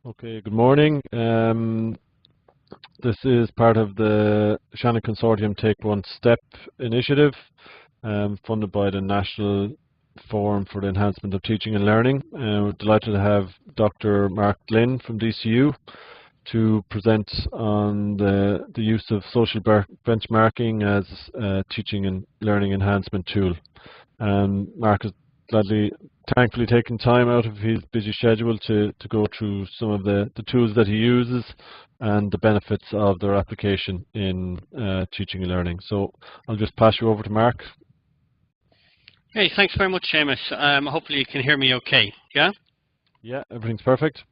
Okay, good morning. This is part of the Shannon Consortium Take One Step initiative, funded by the National Forum for the Enhancement of Teaching and Learning. We're delighted to have Dr. Mark Glynn from DCU to present on the use of social benchmarking as a teaching and learning enhancement tool. Mark has thankfully taken time out of his busy schedule to go through some of the tools that he uses and the benefits of their application in teaching and learning. So I'll just pass you over to Mark. Hey, thanks very much, Seamus. Hopefully you can hear me okay, yeah? Yeah, everything's perfect.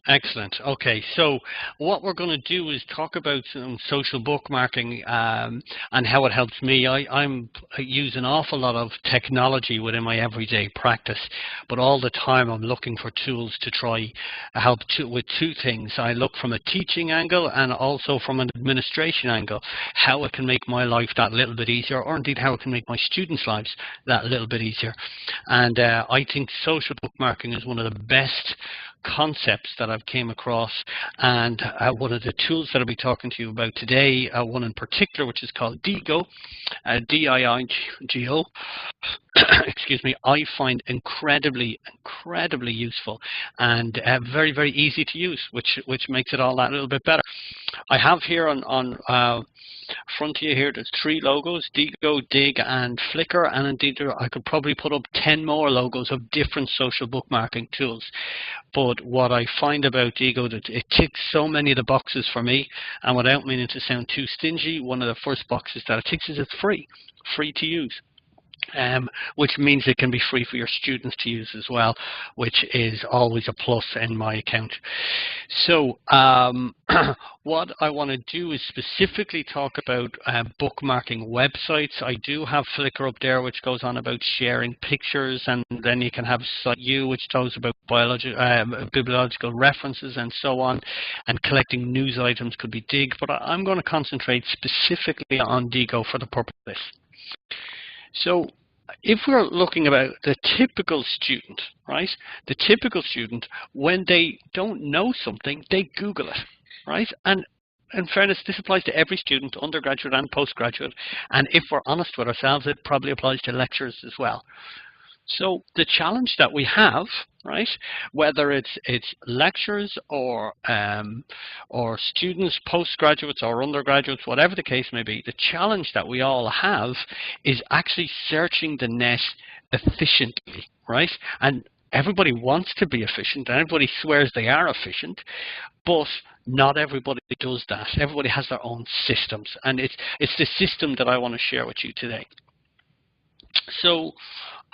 Excellent. Okay, so what we're going to do is talk about some social bookmarking and how it helps me. I use an awful lot of technology within my everyday practice, but all the time I'm looking for tools to try help with two things. I look from a teaching angle and also from an administration angle, how it can make my life that little bit easier, or indeed how it can make my students' lives that little bit easier. And I think social bookmarking is one of the best concepts that I've came across, and one of the tools that I'll be talking to you about today, one in particular, which is called Diigo, Diigo, excuse me, I find incredibly useful and very, very easy to use, which makes it all that little bit better. I have here on front of you here, there's 3 logos, Diigo, Dig, and Flickr, and indeed I could probably put up 10 more logos of different social bookmarking tools. But what I find about Diigo, that it ticks so many of the boxes for me, and without meaning to sound too stingy, one of the first boxes that it ticks is it's free to use. Which means it can be free for your students to use as well, which is always a plus in my account. So what I want to do is specifically talk about bookmarking websites. I do have Flickr up there, which goes on about sharing pictures, and then you can have CiteU, which talks about bibliological references and so on, and collecting news items could be Dig, but I'm going to concentrate specifically on Diigo for the purpose of this. So if we're looking about the typical student, right? The typical student, when they don't know something, they Google it, right? And in fairness, this applies to every student, undergraduate and postgraduate. And if we're honest with ourselves, it probably applies to lecturers as well. So the challenge that we have, right, whether it's lecturers or students, postgraduates or undergraduates, whatever the case may be, the challenge that we all have is actually searching the net efficiently, right? And everybody wants to be efficient, and everybody swears they are efficient, but not everybody does that. Everybody has their own systems, and it's the system that I want to share with you today. So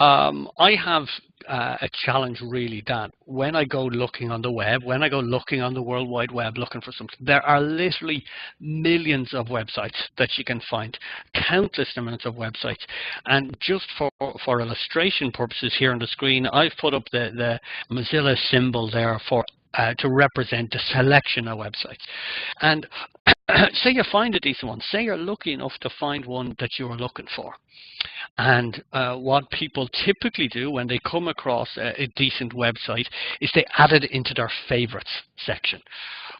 I have a challenge really that when I go looking on the web, when I go looking on the World Wide Web looking for something, there are literally millions of websites that you can find, countless amounts of websites. And just for illustration purposes here on the screen, I've put up the Mozilla symbol there for to represent the selection of websites. And say you find a decent one, say you're lucky enough to find one that you were looking for. And what people typically do when they come across a decent website is they add it into their favorites section.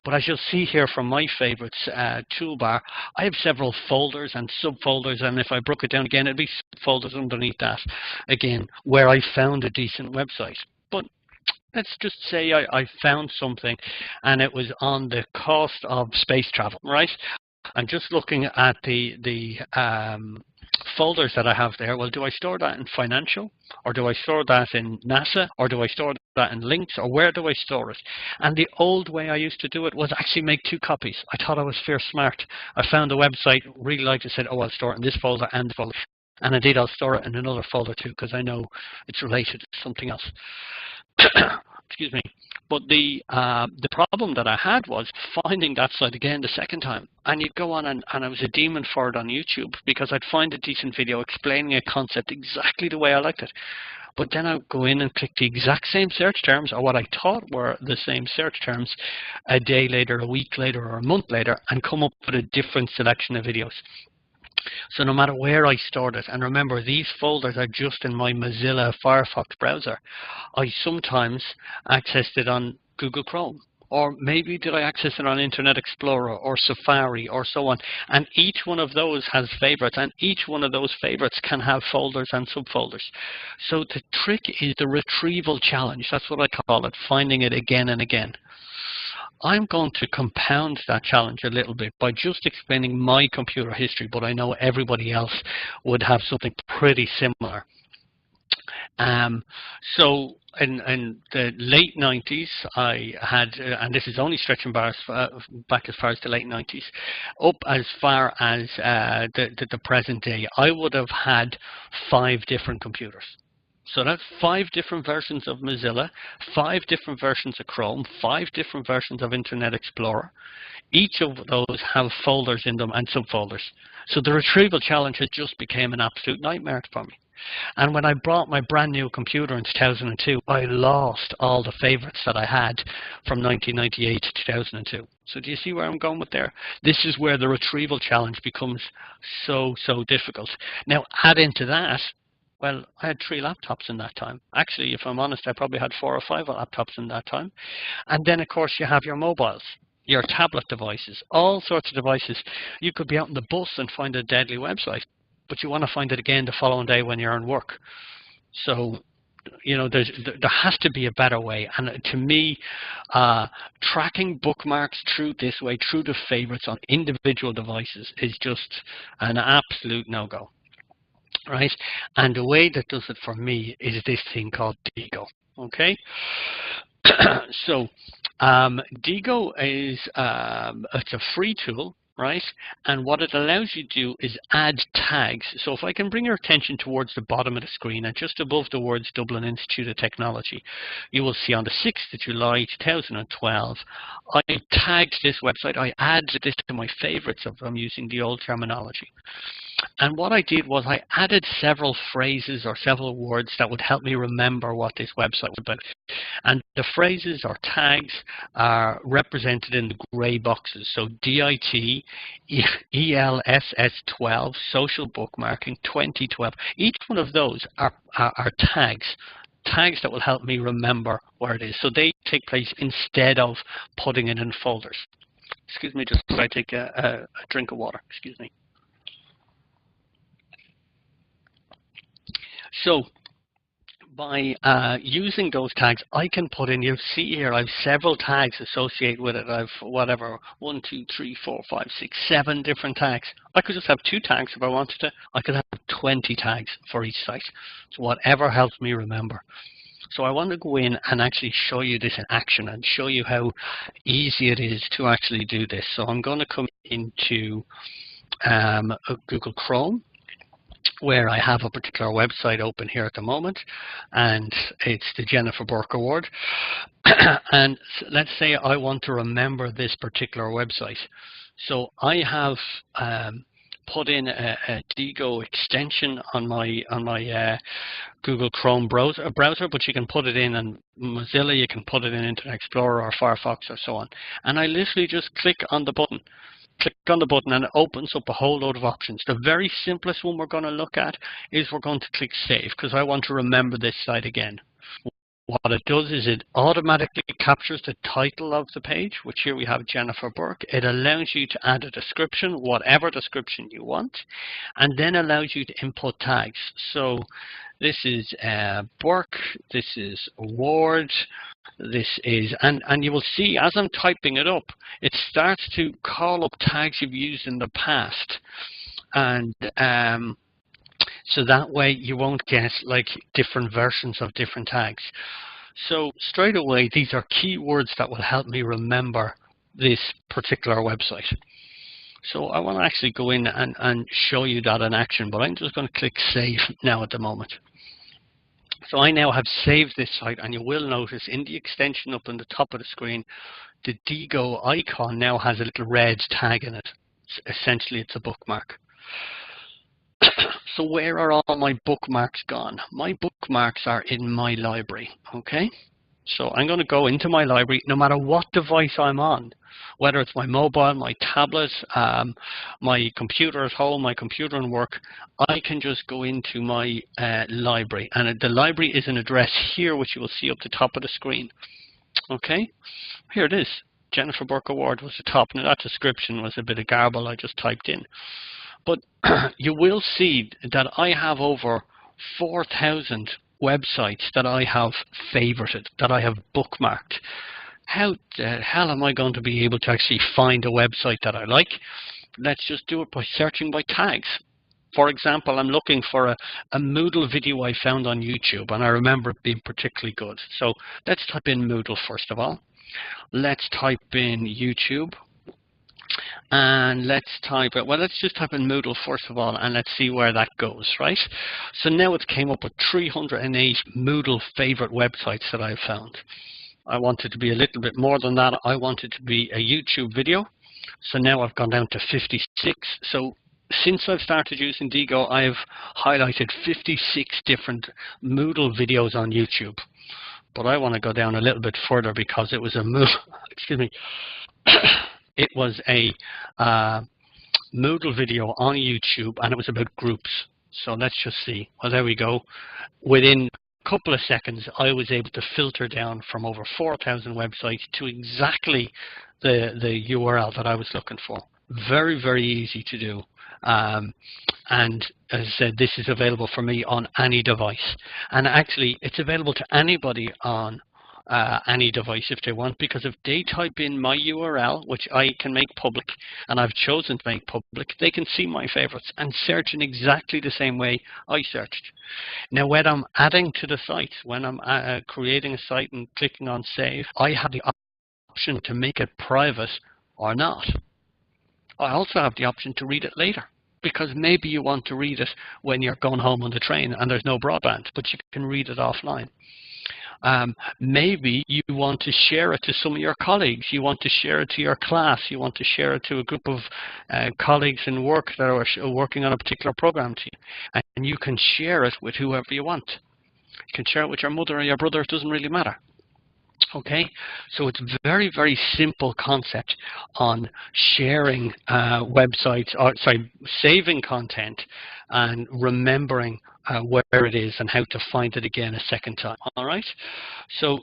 But as you'll see here from my favorites toolbar, I have several folders and subfolders, and if I broke it down again, it'd be subfolders underneath that, again, where I found a decent website. But let's just say I found something and it was on the cost of space travel, right? I'm just looking at the folders that I have there. Well, do I store that in financial, or do I store that in NASA, or do I store that in links, or where do I store it? And the old way I used to do it was actually make 2 copies. I thought I was fair smart. I found a website, really liked it, said, oh, I'll store it in this folder and the folder. And indeed, I'll store it in another folder too, because I know it's related to something else. Excuse me. But the problem that I had was finding that site again the second time. And you'd go on, and I was a demon for it on YouTube, because I'd find a decent video explaining a concept exactly the way I liked it. But then I'd go in and click the exact same search terms, or what I thought were the same search terms, a day later, a week later, or a month later, and come up with a different selection of videos. So no matter where I stored it, and remember, these folders are just in my Mozilla Firefox browser, I sometimes accessed it on Google Chrome, or maybe did I access it on Internet Explorer or Safari or so on. And each one of those has favorites, and each one of those favorites can have folders and subfolders. So the trick is the retrieval challenge. That's what I call it, finding it again and again. I'm going to compound that challenge a little bit by just explaining my computer history, but I know everybody else would have something pretty similar. So in the late 90s, I had, and this is only stretching back as far as the late 90s, up as far as the present day, I would have had 5 different computers. So that's 5 different versions of Mozilla, 5 different versions of Chrome, 5 different versions of Internet Explorer. Each of those have folders in them and subfolders. So the retrieval challenge has just became an absolute nightmare for me. And when I brought my brand new computer in 2002, I lost all the favorites that I had from 1998 to 2002. So do you see where I'm going with there? This is where the retrieval challenge becomes so difficult. Now add into that, well, I had 3 laptops in that time. Actually, if I'm honest, I probably had 4 or 5 laptops in that time. And then, of course, you have your mobiles, your tablet devices, all sorts of devices. You could be out on the bus and find a deadly website, but you want to find it again the following day when you're on work. So, you know, there has to be a better way. And to me, tracking bookmarks through this way, through the favorites on individual devices, is just an absolute no-go. Right, and the way that does it for me is this thing called Diigo. Okay, so Diigo is it's a free tool, right? And what it allows you to do is add tags. So if I can bring your attention towards the bottom of the screen and just above the words Dublin Institute of Technology, you will see on the 6th of July 2012, I tagged this website. I added this to my favorites if I'm using the old terminology. And what I did was I added several phrases or several words that would help me remember what this website was about. And the phrases or tags are represented in the gray boxes. So DIT, ELSS12, social bookmarking, 2012. Each one of those are tags that will help me remember where it is. So they take place instead of putting it in folders. Excuse me, just as I take a drink of water. Excuse me. So by using those tags, I can put in, you see here, I have several tags associated with it. I've whatever, 1, 2, 3, 4, 5, 6, 7 different tags. I could just have 2 tags if I wanted to. I could have 20 tags for each site. So whatever helps me remember. So I want to go in and actually show you this in action and show you how easy it is to actually do this. So I'm going to come into Google Chrome, where I have a particular website open here at the moment, and it's the Jennifer Burke Award. And let's say I want to remember this particular website. So I have put in a Diigo extension on my Google Chrome browser, but you can put it in Mozilla, you can put it in Internet Explorer or Firefox or so on. And I literally just click on the button. Click on the button and it opens up a whole load of options. The very simplest one we're going to look at is we're going to click Save, because I want to remember this site again. What it does is it automatically captures the title of the page, which here we have Jennifer Burke. It allows you to add a description, whatever description you want, and then allows you to input tags. So this is Burke, this is Award, this is, and you will see as I'm typing it up, it starts to call up tags you've used in the past. And so that way you won't get like different versions of different tags. So straight away, these are keywords that will help me remember this particular website. So I want to actually go in and show you that in action, but I'm just going to click Save now at the moment. So I now have saved this site, and you will notice in the extension up on the top of the screen, the Diigo icon now has a little red tag in it. Essentially, it's a bookmark. So where are all my bookmarks gone? My bookmarks are in my library, okay? So I'm going to go into my library, no matter what device I'm on, whether it's my mobile, my tablet, my computer at home, my computer and work, I can just go into my library. And the library is an address here, which you will see up the top of the screen. Okay, here it is. Jennifer Burke Award was the top. Now that description was a bit of garble I just typed in. But you will see that I have over 4,000 websites that I have favorited, that I have bookmarked. How the hell am I going to be able to actually find a website that I like? Let's just do it by searching by tags. For example, I'm looking for a Moodle video I found on YouTube, and I remember it being particularly good. So let's type in Moodle first of all. Let's type in YouTube. And let's just type in Moodle first of all, and let's see where that goes, right? So now it came up with 308 Moodle favorite websites that I've found. I want it to be a little bit more than that. I want it to be a YouTube video. So now I've gone down to 56. So since I've started using Diigo, I've highlighted 56 different Moodle videos on YouTube. But I want to go down a little bit further because it was a excuse me. It was a Moodle video on YouTube, and it was about groups. So let's just see. Well, there we go. Within a couple of seconds, I was able to filter down from over 4,000 websites to exactly the URL that I was looking for. Very, very easy to do. And as I said, this is available for me on any device. And actually, it's available to anybody on any device if they want, because if they type in my URL, which I can make public, and I've chosen to make public, they can see my favorites and search in exactly the same way I searched. Now, when I'm adding to the site, when I'm creating a site and clicking on save, I have the option to make it private or not. I also have the option to read it later, because maybe you want to read it when you're going home on the train and there's no broadband, but you can read it offline. Maybe you want to share it to some of your colleagues, you want to share it to your class, you want to share it to a group of colleagues in work that are working on a particular program to you, and you can share it with whoever you want. You can share it with your mother or your brother, it doesn't really matter. Okay, so it's very, very simple concept on sharing websites, or saving content and remembering where it is and how to find it again a second time. All right, so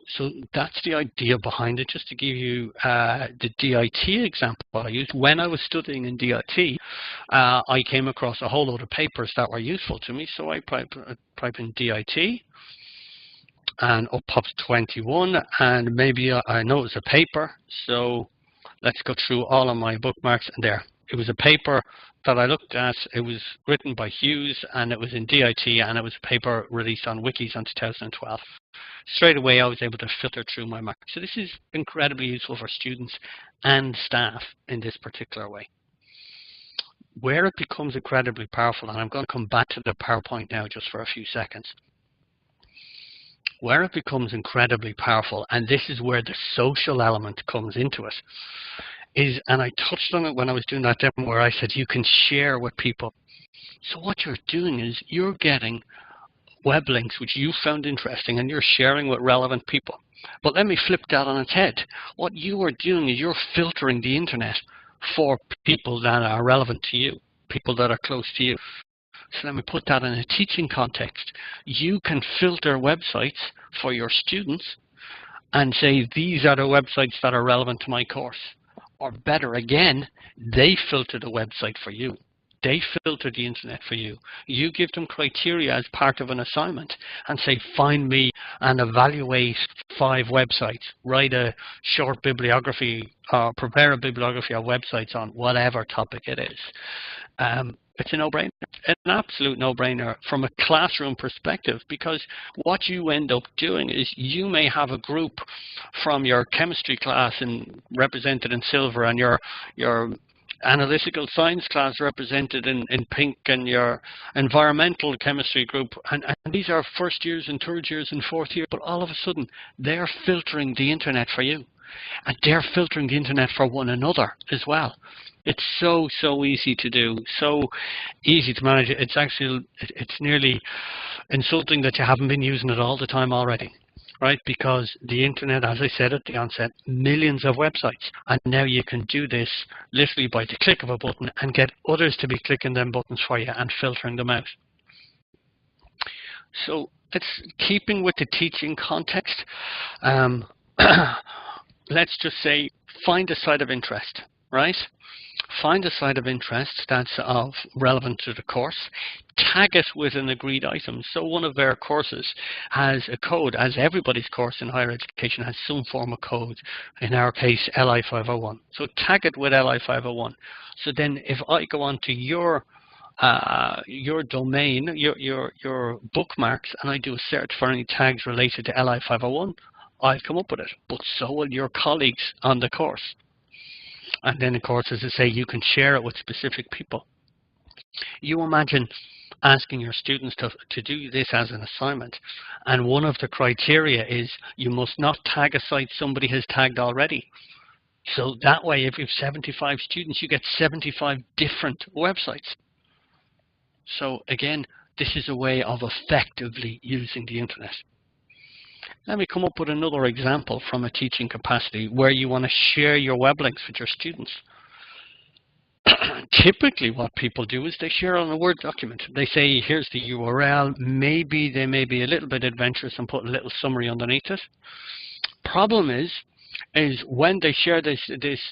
that's the idea behind it. Just to give you the DIT example I used when I was studying in DIT, I came across a whole load of papers that were useful to me. So I type in DIT. And up pops 21, and maybe I know it's a paper, so let's go through all of my bookmarks, and there. It was a paper that I looked at. It was written by Hughes, and it was in DIT, and it was a paper released on Wikis in 2012. Straight away, I was able to filter through my marks. So this is incredibly useful for students and staff in this particular way. Where it becomes incredibly powerful, and I'm going to come back to the PowerPoint now just for a few seconds. Where it becomes incredibly powerful, and this is where the social element comes into it, is, and I touched on it when I was doing that demo where I said you can share with people. So what you're doing is you're getting web links which you found interesting, and you're sharing with relevant people. But let me flip that on its head. What you are doing is you're filtering the internet for people that are relevant to you, people that are close to you. So let me put that in a teaching context. You can filter websites for your students and say, these are the websites that are relevant to my course. Or better again, they filter the website for you. They filter the internet for you. You give them criteria as part of an assignment and say, find me and evaluate 5 websites. Write a short bibliography, prepare a bibliography of websites on whatever topic it is. It's a no-brainer, an absolute no-brainer from a classroom perspective, because what you end up doing is you may have a group from your chemistry class represented in silver, and your analytical science class represented in pink, and your environmental chemistry group, and these are first years and third years and fourth year, but all of a sudden they're filtering the internet for you, and they're filtering the internet for one another as well. It's so easy to do, so easy to manage. It's nearly insulting that you haven't been using it all the time already, right? Because the internet, as I said at the onset, millions of websites, and now you can do this literally by the click of a button and get others to be clicking them buttons for you and filtering them out. So it's keeping with the teaching context. let's just say, find a site of interest, right? Find a site of interest that's relevant to the course. Tag it with an agreed item. So one of our courses has a code, as everybody's course in higher education has some form of code. In our case, LI501. So tag it with LI501. So then if I go on to your domain, your bookmarks, and I do a search for any tags related to LI501, I'll come up with it. But so will your colleagues on the course. And then, of course, as I say, you can share it with specific people. You imagine asking your students to do this as an assignment. And one of the criteria is you must not tag a site somebody has tagged already. So that way, if you have 75 students, you get 75 different websites. So again, this is a way of effectively using the internet. Let me come up with another example from a teaching capacity where you want to share your web links with your students. Typically what people do is they share on a Word document. They say, here's the URL. Maybe they may be a little bit adventurous and put a little summary underneath it. Problem is when they share this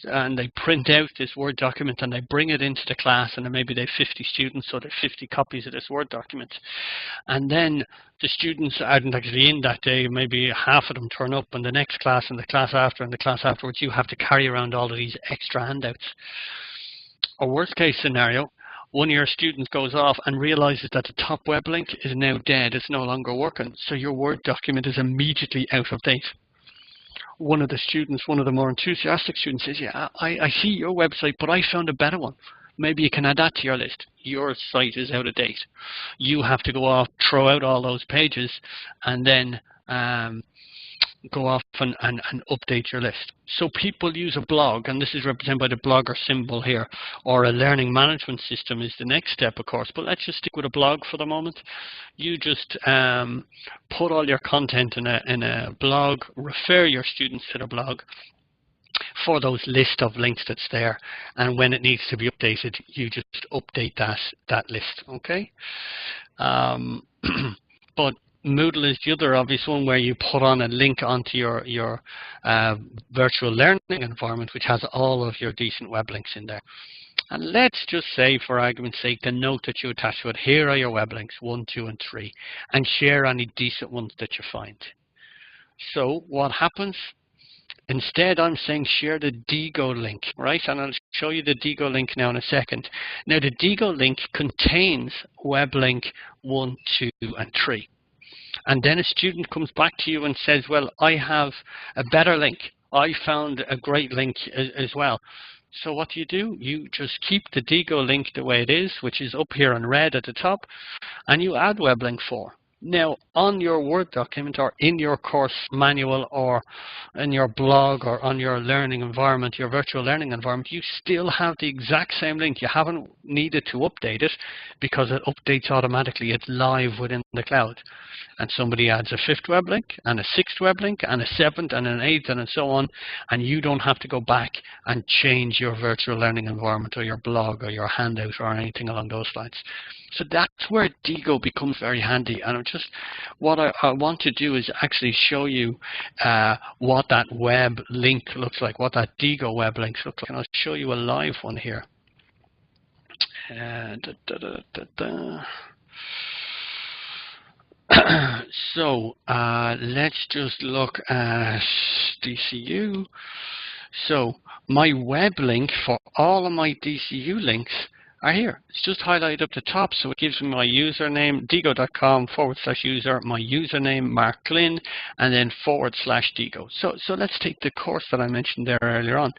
and they print out this Word document and they bring it into the class, and then maybe they have 50 students, so they have 50 copies of this Word document. And then the students aren't actually in that day, maybe half of them turn up, and the next class and the class after and the class afterwards, you have to carry around all of these extra handouts. A worst case scenario, one of your students goes off and realizes that the top web link is now dead, it's no longer working, so your Word document is immediately out of date. One of the students, one of the more enthusiastic students says, yeah, I see your website, but I found a better one. Maybe you can add that to your list. Your site is out of date. You have to go off, throw out all those pages, and then go off and update your list. So people use a blog, and this is represented by the blogger symbol here, or a learning management system is the next step, of course. But let's just stick with a blog for the moment. You just put all your content in a blog, refer your students to the blog for those list of links that's there, and when it needs to be updated, you just update that list, okay? But Moodle is the other obvious one, where you put on a link onto your virtual learning environment, which has all of your decent web links in there. And let's just say, for argument's sake, the note that you attach to it, here are your web links, 1, 2, and 3, and share any decent ones that you find. So what happens? Instead, I'm saying share the Diigo link, right? And I'll show you the Diigo link now in a second. Now, the Diigo link contains web link 1, 2, and 3. And then a student comes back to you and says, well, I have a better link. I found a great link as well. So what do? You just keep the Diigo link the way it is, which is up here in red at the top, and you add web link 4. Now, on your Word document, or in your course manual, or in your blog, or on your learning environment, your virtual learning environment, you still have the exact same link. You haven't needed to update it because it updates automatically. It's live within the cloud. And somebody adds a 5th web link, and a 6th web link, and a 7th, and an 8th, and so on, and you don't have to go back and change your virtual learning environment, or your blog, or your handout, or anything along those lines. So that's where Diigo becomes very handy. And what I want to do is actually show you what that web link looks like, what that Diigo web link looks like. And I'll show you a live one here. So let's just look at DCU. So my web link for all of my DCU links are here. It's just highlighted up the top, so it gives me my username, diigo.com/user, my username, Mark Glynn, and then /Diigo. So let's take the course that I mentioned there earlier on,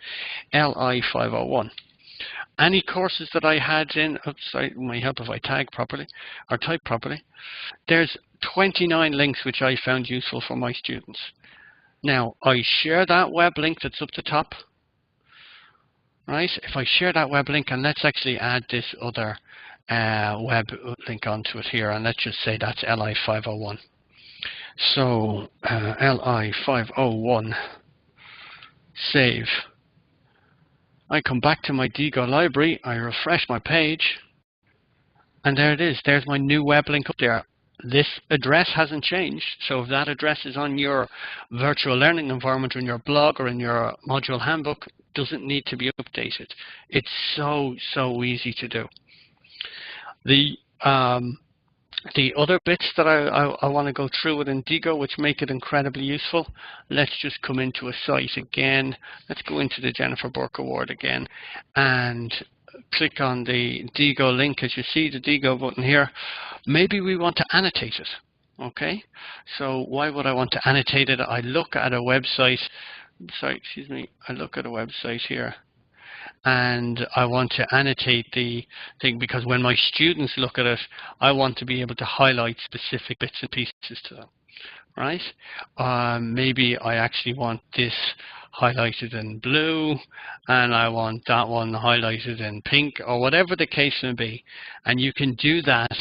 LI501. Any courses that I had in, sorry, it might help if I tag properly, or type properly. There's 29 links which I found useful for my students. Now, I share that web link that's up the top. Right, if I share that web link, and let's actually add this other web link onto it here, and let's just say that's LI501. So LI501, save. I come back to my Diigo library, I refresh my page, and there it is. There's my new web link up there. this address hasn't changed. So if that address is on your virtual learning environment or in your blog or in your module handbook, it doesn't need to be updated. It's so easy to do. The other bits that I want to go through within Diigo, which make it incredibly useful, let's just come into a site again. Let's go into the Jennifer Burke Award again and click on the Diigo link. As you see the Diigo button here, maybe we want to annotate it. Okay, so why would I want to annotate it? I look at a website, I look at a website here, and I want to annotate the thing because when my students look at it, I want to be able to highlight specific bits and pieces to them, right? Maybe I actually want this highlighted in blue, and I want that one highlighted in pink, or whatever the case may be. And you can do that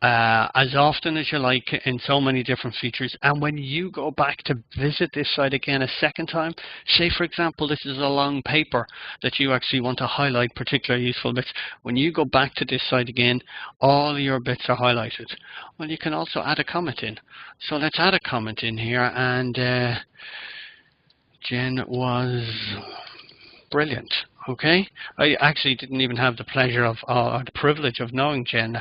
as often as you like in so many different features. And when you go back to visit this site again a second time, say for example this is a long paper that you actually want to highlight particularly useful bits, when you go back to this site again, all your bits are highlighted. Well, you can also add a comment in. So let's add a comment in here, and Jen was brilliant. Okay, I actually didn't even have the pleasure of or the privilege of knowing Jen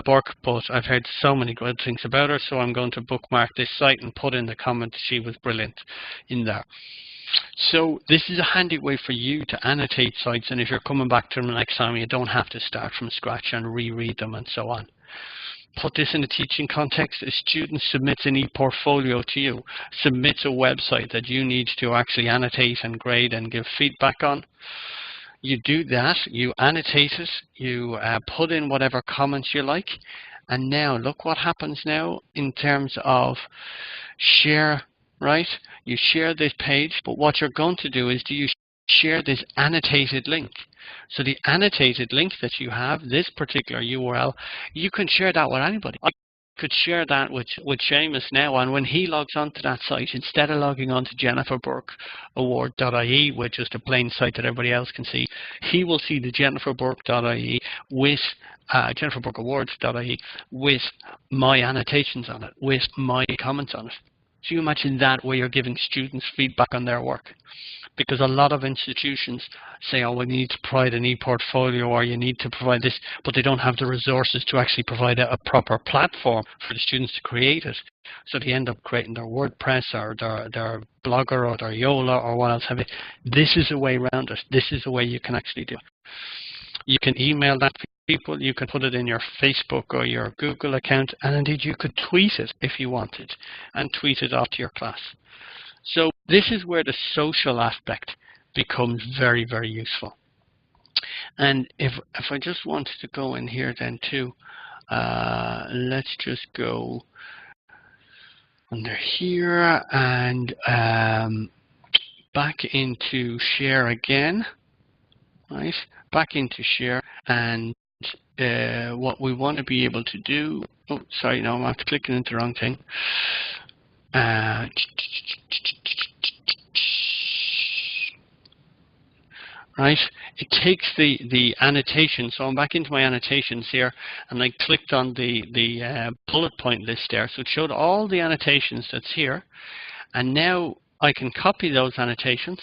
Burke, but I've heard so many good things about her, so I'm going to bookmark this site and put in the comment she was brilliant in there. So this is a handy way for you to annotate sites, and if you're coming back to them next time, you don't have to start from scratch and reread them and so on. Put this in a teaching context. A student submits an e-portfolio to you, submits a website that you need to actually annotate and grade and give feedback on. You do that, you annotate it, you put in whatever comments you like, and now look what happens now in terms of share, right? You share this page, but what you're going to do is you share this annotated link. So the annotated link that you have, this particular URL, you can share that with anybody. I could share that with Seamus now, and when he logs onto that site, instead of logging on to jenniferburkeaward.ie, which is the plain site that everybody else can see, he will see the jenniferburke.ie with jenniferburkeawards.ie with my annotations on it, with my comments on it. So you imagine that where you're giving students feedback on their work. Because a lot of institutions say, oh, we need to provide an e-portfolio, or you need to provide this, but they don't have the resources to actually provide a proper platform for the students to create it. So they end up creating their WordPress or their Blogger or their Yola or what else have you. This is a way around it. This is a way you can actually do it. You can email that to people, you can put it in your Facebook or your Google account, and indeed you could tweet it if you wanted, and tweet it off to your class. So this is where the social aspect becomes very, very useful. And if I just wanted to go in here then too, let's just go under here and back into share again, right? Back into share, and what we want to be able to do, oh, sorry, no, I'm after clicking into the wrong thing. Right, it takes the annotation. So I'm back into my annotations here, and I clicked on the bullet point list there. So it showed all the annotations that's here, and now I can copy those annotations.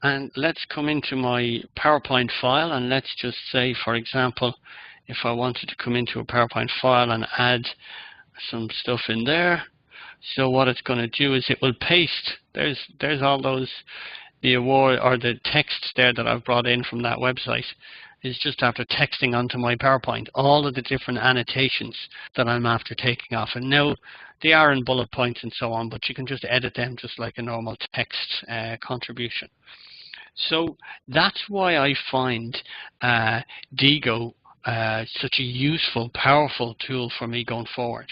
And let's come into my PowerPoint file, and let's just say, for example, if I wanted to come into a PowerPoint file and add some stuff in there. So what it's going to do is it will paste. There's all those, the award or the text there that I've brought in from that website is just after texting onto my PowerPoint, all of the different annotations that I'm after taking off. And now they are in bullet points and so on, but you can just edit them just like a normal text contribution. So that's why I find Diigo such a useful, powerful tool for me going forward.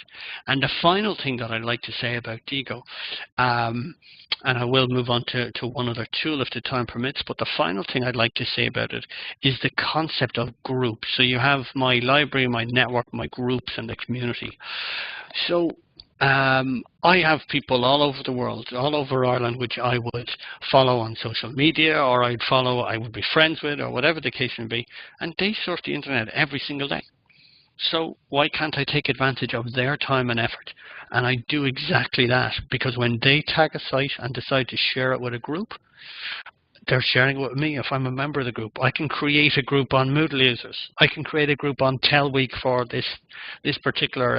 And the final thing that I'd like to say about Diigo, and I will move on to one other tool if the time permits, but the final thing I'd like to say about it is the concept of groups. So you have my library, my network, my groups, and the community. So I have people all over the world, all over Ireland, which I would follow on social media, or I would be friends with, or whatever the case may be, and they surf the internet every single day. So why can't I take advantage of their time and effort? And I do exactly that, because when they tag a site and decide to share it with a group, they're sharing it with me if I'm a member of the group. I can create a group on Moodle users. I can create a group on Tell Week for this particular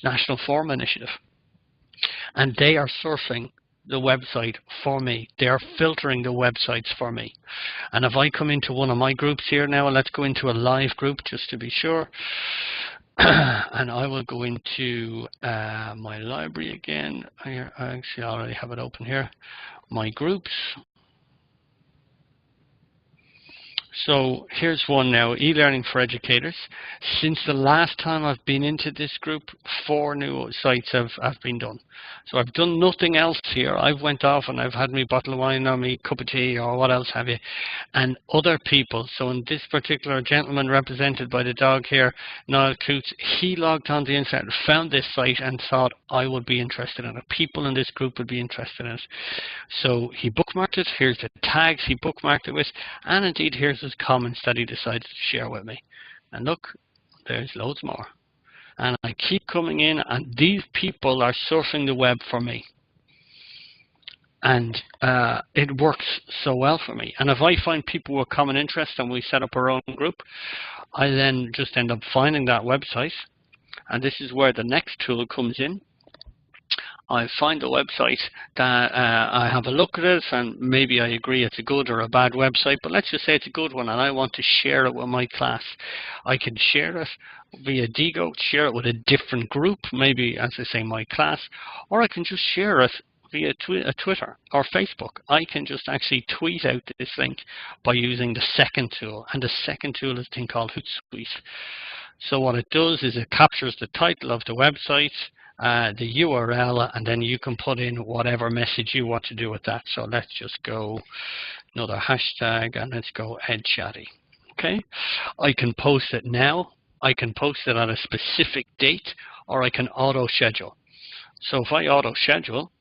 National Forum initiative. And they are surfing the website for me. They are filtering the websites for me. And if I come into one of my groups here now, and let's go into a live group just to be sure. And I will go into my library again. I actually already have it open here. My groups. So here's one now, e-learning for educators. Since the last time I've been into this group, 4 new sites have been done. So I've done nothing else here. I've went off and I've had me bottle of wine or me cup of tea or what else have you. And other people, so in this particular gentleman represented by the dog here, Niall Coots, he logged on the internet, found this site and thought I would be interested in it. People in this group would be interested in it. So he bookmarked it. Here's the tags he bookmarked it with. And indeed, here's his comments that he decided to share with me. And look, there's loads more. And I keep coming in, and these people are surfing the web for me. And it works so well for me. And if I find people with common interest and we set up our own group, I then just end up finding that website. And this is where the next tool comes in. I find a website that I have a look at it, and maybe I agree it's a good or a bad website, but let's just say it's a good one and I want to share it with my class. I can share it via Diigo, share it with a different group, maybe, as I say, my class, or I can just share it via Twitter or Facebook. I can just actually tweet out this link by using the second tool, and the second tool is a thing called Hootsuite. So what it does is it captures the title of the website, the URL, and then you can put in whatever message you want to do with that. So let's just go another hashtag, and let's go EdChatty. Okay, I can post it now. I can post it at a specific date, or I can auto schedule. So if I auto schedule,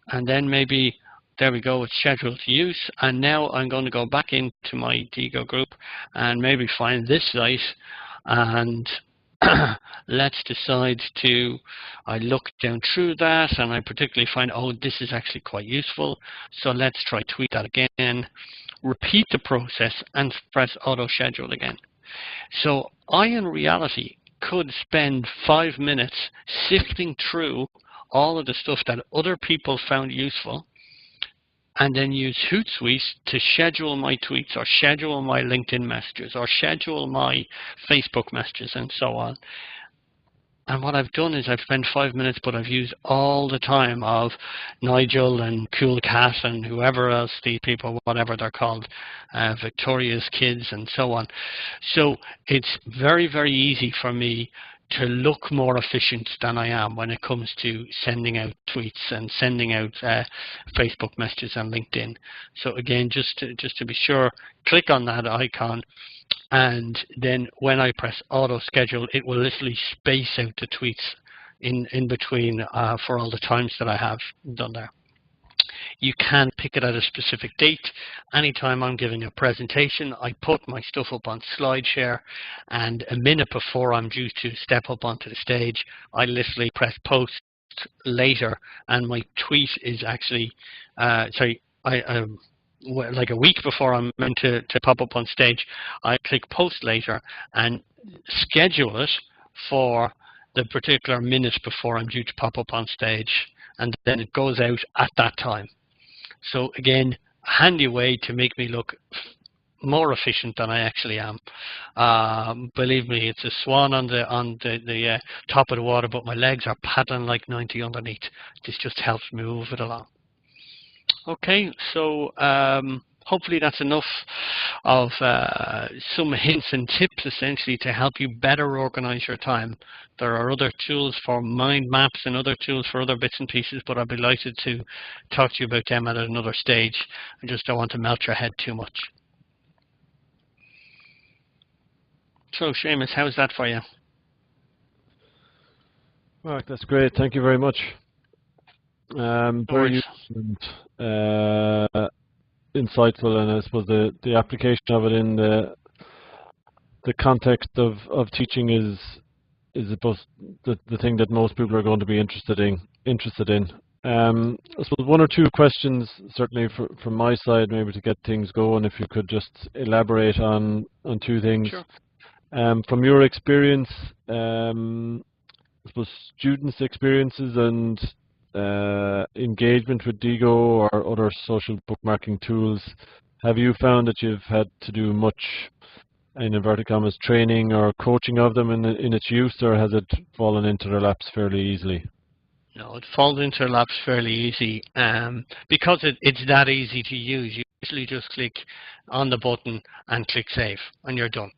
and then maybe there we go, it's scheduled to use, and now I'm going to go back into my Diigo group and maybe find this site, and let's decide to, I look down through that and I particularly find, oh, this is actually quite useful. So let's try tweet that again, repeat the process and press auto schedule again. So I, in reality, could spend 5 minutes sifting through all of the stuff that other people found useful, and then use Hootsuite to schedule my tweets or schedule my LinkedIn messages or schedule my Facebook messages and so on. And what I've done is I've spent 5 minutes, but I've used all the time of Nigel and Cool Cat and whoever else, these people, whatever they're called, Victoria's Kids and so on. So it's very, very easy for me to look more efficient than I am when it comes to sending out tweets and sending out Facebook messages and LinkedIn. So again, just to be sure, click on that icon, and then when I press auto schedule, it will literally space out the tweets in between for all the times that I have done there. You can pick it at a specific date. Anytime I'm giving a presentation, I put my stuff up on SlideShare, and a minute before I'm due to step up onto the stage, I literally press post later, and my tweet is actually, like a week before I'm meant to pop up on stage, I click post later and schedule it for the particular minute before I'm due to pop up on stage, and then it goes out at that time. So again, a handy way to make me look more efficient than I actually am. Believe me, it's a swan on the top of the water, but my legs are paddling like 90 underneath. This just helps me move it along. Okay, so hopefully that's enough of some hints and tips essentially to help you better organize your time. There are other tools for mind maps and other tools for other bits and pieces, but I'll be delighted to talk to you about them at another stage. I just don't want to melt your head too much. So Seamus, how's that for you? Mark, that's great. Thank you very much. Very useful and insightful, and I suppose the application of it in the the context of teaching is about the thing that most people are going to be interested in. I suppose one or two questions, certainly from my side, maybe to get things going. If you could just elaborate on two things. Sure. From your experience, I suppose students' experiences and engagement with Diigo or other social bookmarking tools. Have you found that you've had to do much, in inverted commas, training or coaching of them in its use, or has it fallen into their laps fairly easily? No, it falls into their laps fairly easy because it's that easy to use. You usually just click on the button and click save, and you're done.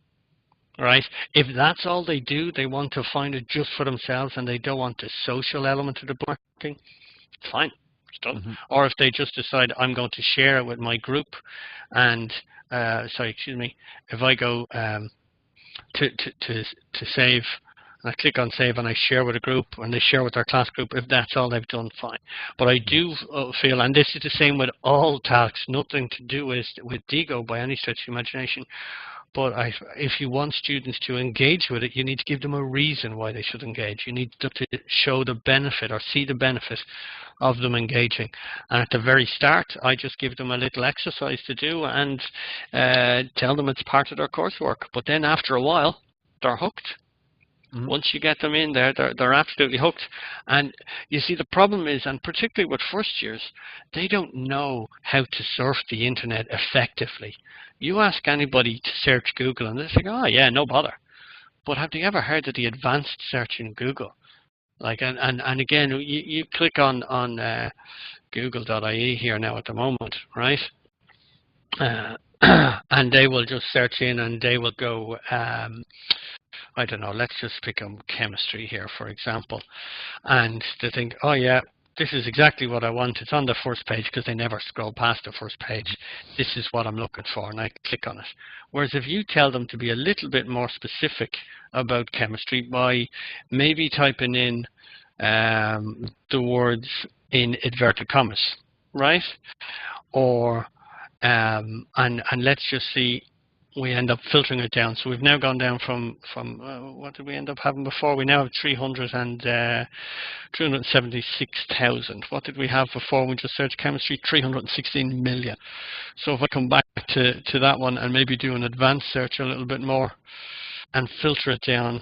Right? If that's all they do, they want to find it just for themselves and they don't want the social element of the bookmarking, fine, it's done. Mm-hmm. Or if they just decide I'm going to share it with my group and, if I go to save, and I click on save and I share with a group and they share with their class group, if that's all they've done, fine. But I do feel, and this is the same with all tasks, nothing to do with Diigo by any stretch of imagination, but if you want students to engage with it, you need to give them a reason why they should engage. You need them to show the benefit or see the benefit of them engaging. And at the very start, I just give them a little exercise to do and tell them it's part of their coursework. But then after a while, they're hooked. Mm-hmm. Once you get them in there, they're absolutely hooked. And you see, the problem is, and particularly with first years, they don't know how to surf the internet effectively. You ask anybody to search Google and they say, oh yeah, no bother. But have they ever heard of the advanced search in Google? Like, and again, you click on google.ie here now at the moment, right? And they will just search in and they will go, I don't know, let's just pick on chemistry here, for example. And they think, oh yeah, this is exactly what I want. It's on the first page because they never scroll past the first page. This is what I'm looking for, and I click on it. Whereas if you tell them to be a little bit more specific about chemistry by maybe typing in the words in inverted commas, right? Or, and let's just see, we end up filtering it down. So we've now gone down from what did we end up having before? We now have 376,000. What did we have before we just searched chemistry? 316 million. So if I come back to that one and maybe do an advanced search a little bit more and filter it down,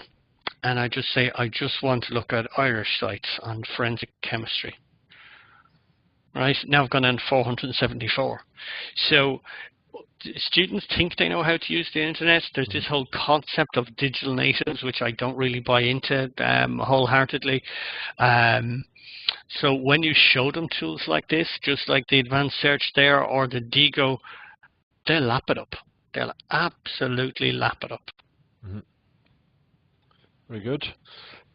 and I just say I just want to look at Irish sites on forensic chemistry. Right, now I've gone down to 474. So students think they know how to use the internet. There's this whole concept of digital natives, which I don't really buy into wholeheartedly. So when you show them tools like this, just like the advanced search there or the Diigo, they'll lap it up. They'll absolutely lap it up. Mm-hmm. Very good.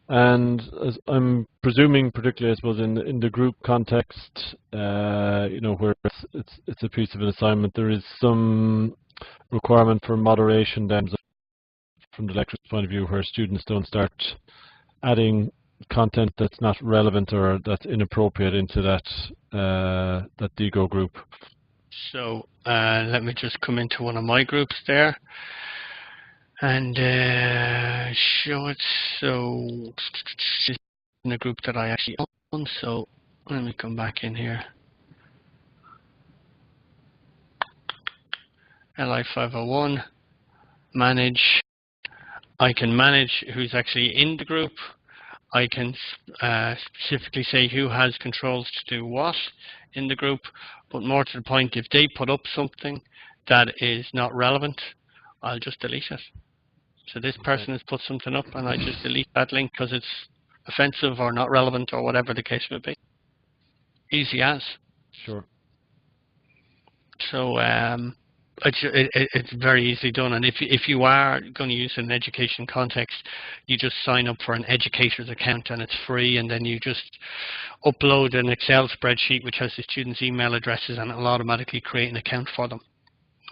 And as I'm presuming, particularly, I suppose, in the group context, where it's a piece of an assignment, there is some requirement for moderation then from the lecturer's point of view, where students don't start adding content that's not relevant or that's inappropriate into that Diigo group. So let me just come into one of my groups there and show it. So in the group that I actually own, so let me come back in here. LI501, manage. I can manage who's actually in the group. I can specifically say who has controls to do what in the group, but more to the point, if they put up something that is not relevant, I'll just delete it. So this person has put something up and I just delete that link because it's offensive or not relevant or whatever the case may be. Easy as. Sure. So it's very easily done. And if you are going to use it in an education context, you just sign up for an educator's account and it's free, and then you just upload an Excel spreadsheet which has the students' email addresses and it'll automatically create an account for them.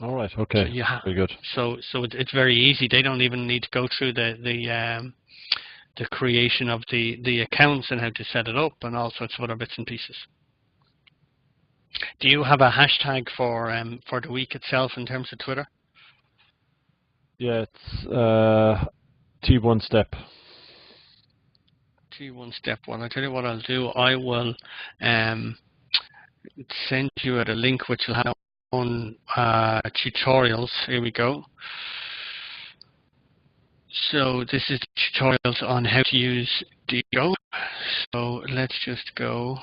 All right. Okay. So very good. So it's very easy. They don't even need to go through the creation of the accounts and how to set it up and all sorts of other bits and pieces. Do you have a hashtag for the week itself in terms of Twitter? Yeah, it's T1 step. T1 step 1. I tell you what I'll do. I will send you a link which will have on tutorials. Here we go. So this is tutorials on how to use Diigo. So let's just go.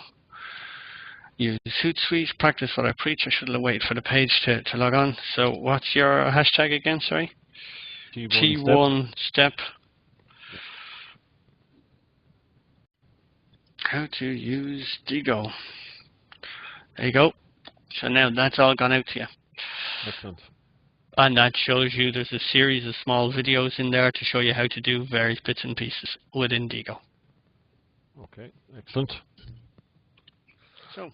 Use Hootsuite, practice what I preach. I should have waited for the page to log on. So what's your hashtag again, sorry? T1 step. How to use Diigo. There you go. So now that's all gone out to you. Excellent. And that shows you there's a series of small videos in there to show you how to do various bits and pieces within Diigo. Okay, excellent. So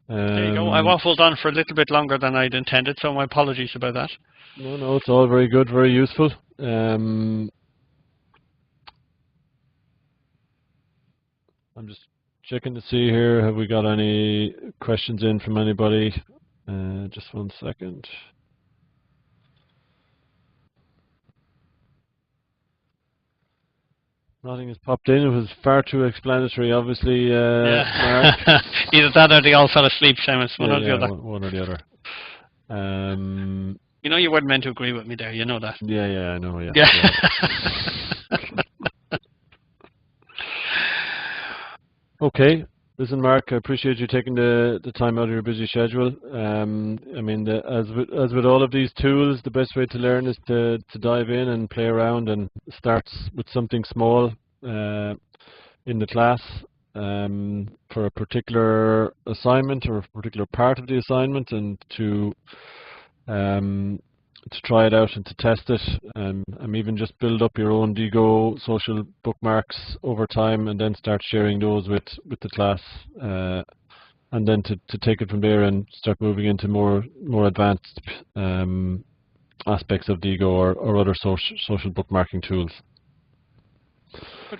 there you go. I waffled on for a little bit longer than I'd intended, so my apologies about that. No, it's all very good, very useful. I'm just checking to see here, have we got any questions in from anybody? Just one second. Nothing has popped in. It was far too explanatory, obviously, Mark. Either that or they all fell asleep, Seamus. One or the other. One or the other. You know you weren't meant to agree with me there. You know that. Yeah, I know, yeah. Okay. Listen, Mark, I appreciate you taking the time out of your busy schedule. I mean, as with all of these tools, the best way to learn is to dive in and play around, and start with something small in the class for a particular assignment or a particular part of the assignment, and to try it out and to test it, and even just build up your own Diigo social bookmarks over time, and then start sharing those with the class, and then to take it from there and start moving into more advanced aspects of Diigo or other social bookmarking tools.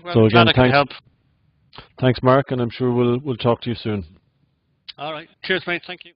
Well, so again, thanks, Mark, and I'm sure we'll talk to you soon. All right. Cheers, mate. Thank you.